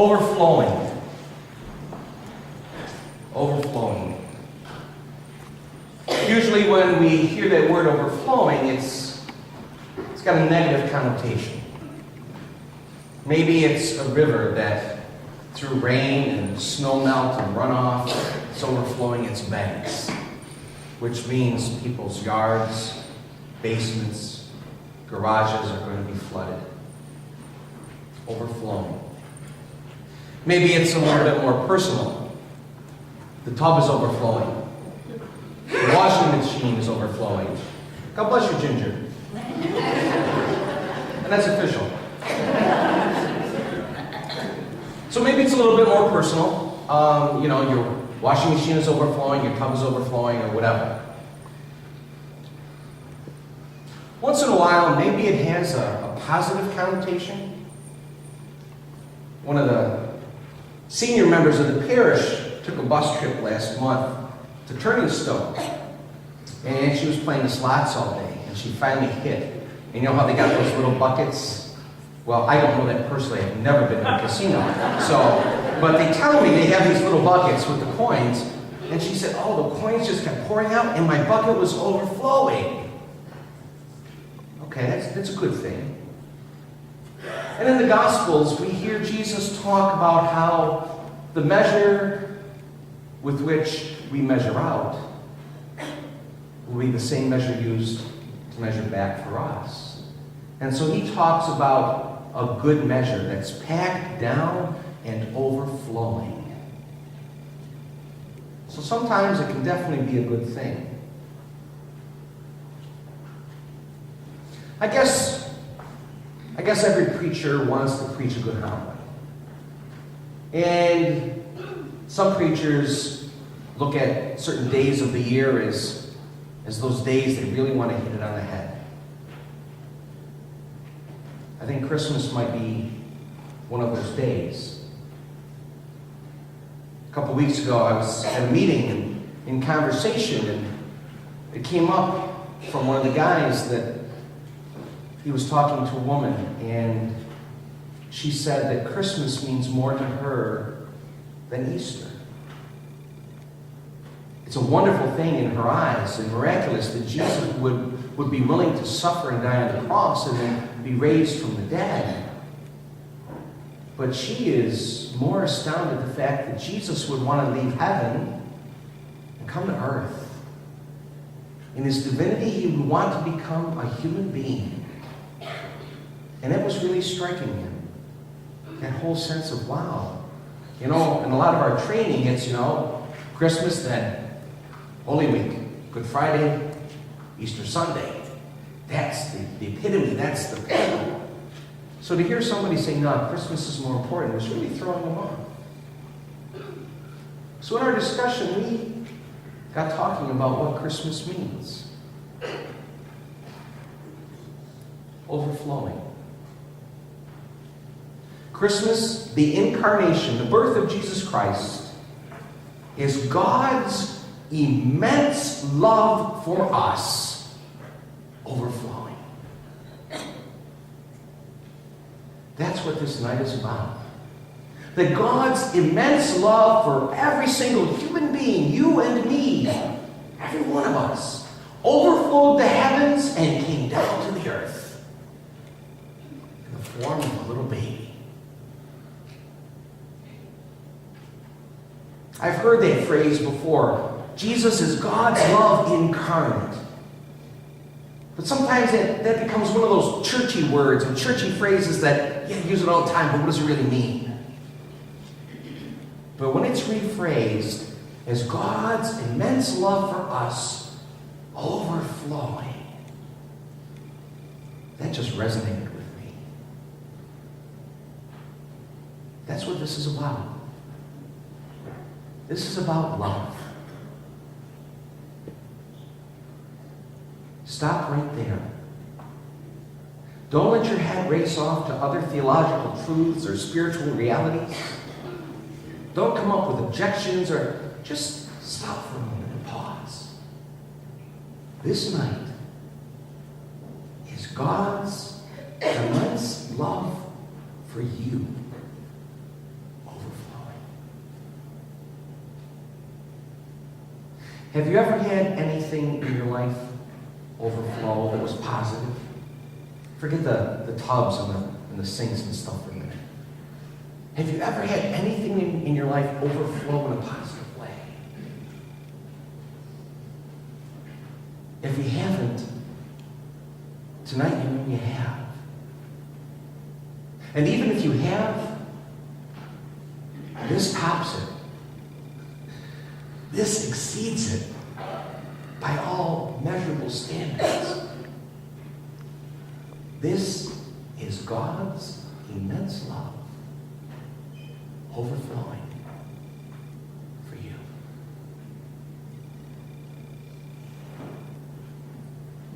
Overflowing. Overflowing. Usually when we hear that word overflowing, it's got a negative connotation. Maybe it's a river that through rain and snow melt and runoff, it's overflowing its banks, which means people's yards, basements, garages are going to be flooded. Overflowing. Maybe it's a little bit more personal. The tub is overflowing. The washing machine is overflowing. God bless you, Ginger. And that's official. So maybe it's a little bit more personal. Your washing machine is overflowing, your tub is overflowing, or whatever. Once in a while, maybe it has a positive connotation. One of the senior members of the parish took a bus trip last month to Turning Stone. And she was playing the slots all day, and she finally hit. And you know how they got those little buckets? Well, I don't know that personally. I've never been to a casino. But they tell me they have these little buckets with the coins. And she said, oh, the coins just kept pouring out, and my bucket was overflowing. Okay, that's a good thing. And in the Gospels, we hear Jesus talk about how the measure with which we measure out will be the same measure used to measure back for us. And so he talks about a good measure that's packed down and overflowing. So sometimes it can definitely be a good thing. I guess every preacher wants to preach a good homily. And some preachers look at certain days of the year as those days they really want to hit it on the head. I think Christmas might be one of those days. A couple weeks ago, I was at a meeting and in conversation, and it came up from one of the guys that he was talking to a woman, and she said that Christmas means more to her than Easter. It's a wonderful thing in her eyes and miraculous that Jesus would be willing to suffer and die on the cross and then be raised from the dead. But she is more astounded at the fact that Jesus would want to leave heaven and come to earth. In his divinity, he would want to become a human being. And it was really striking him. That whole sense of, wow. In a lot of our training, it's, Christmas, then Holy Week, Good Friday, Easter Sunday. That's the epitome, that's the pinnacle. So to hear somebody say, no, Christmas is more important, was really throwing them off. So in our discussion, we got talking about what Christmas means. Overflowing. Christmas, the incarnation, the birth of Jesus Christ, is God's immense love for us overflowing. That's what this night is about. That God's immense love for every single human being, you and me, every one of us, overflowed the heavens and came down to the earth in the form of a little baby. I've heard that phrase before. Jesus is God's love incarnate. But sometimes that becomes one of those churchy words and churchy phrases that you use it all the time, but what does it really mean? But when it's rephrased as God's immense love for us overflowing, that just resonated with me. That's what this is about. This is about love. Stop right there. Don't let your head race off to other theological truths or spiritual realities. Don't come up with objections, or just stop for a moment and pause. This night is God's immense love for you Have you ever had anything in your life overflow that was positive? Forget the tubs and the sinks and stuff for a minute. Have you ever had anything in your life overflow in a positive way? If you haven't, tonight you know you have. And even if you have, this tops it. This exceeds it by all measurable standards. This is God's immense love overflowing for you.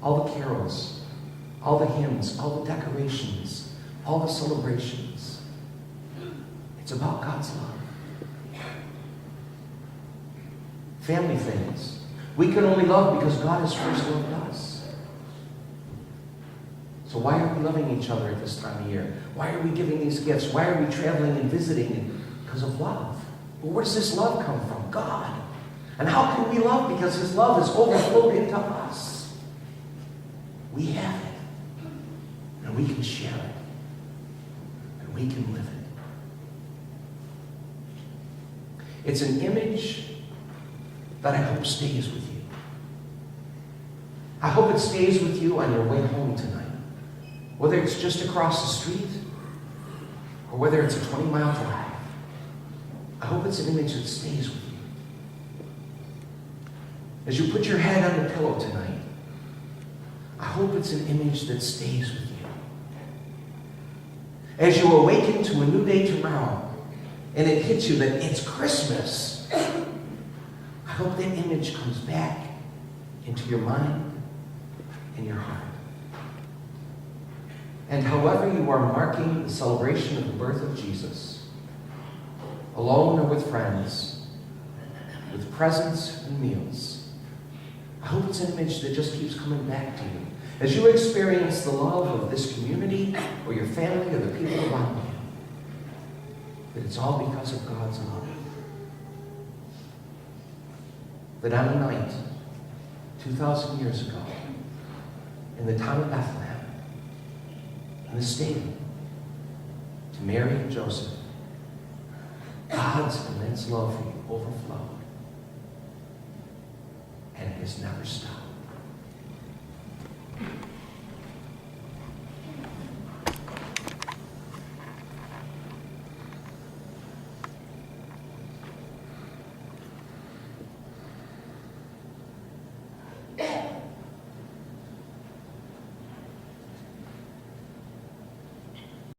All the carols, all the hymns, all the decorations, all the celebrations, it's about God's love. Family things. We can only love because God has first loved us. So why are we loving each other at this time of year? Why are we giving these gifts? Why are we traveling and visiting? Because of love. Well, where does this love come from? God. And how can we love? Because his love has overflowed into us. We have it. And we can share it. And we can live it. It's an image that I hope stays with you. I hope it stays with you on your way home tonight. Whether it's just across the street or whether it's a 20-mile drive. I hope it's an image that stays with you. As you put your head on the pillow tonight, I hope it's an image that stays with you. As you awaken to a new day tomorrow and it hits you that it's Christmas, I hope that image comes back into your mind and your heart. And however you are marking the celebration of the birth of Jesus, alone or with friends, with presents and meals, I hope it's an image that just keeps coming back to you. As you experience the love of this community or your family or the people around you, that it's all because of God's love. That on a night, 2,000 years ago, in the town of Bethlehem, in the stable, to Mary and Joseph, God's immense love for you overflowed, and it has never stopped.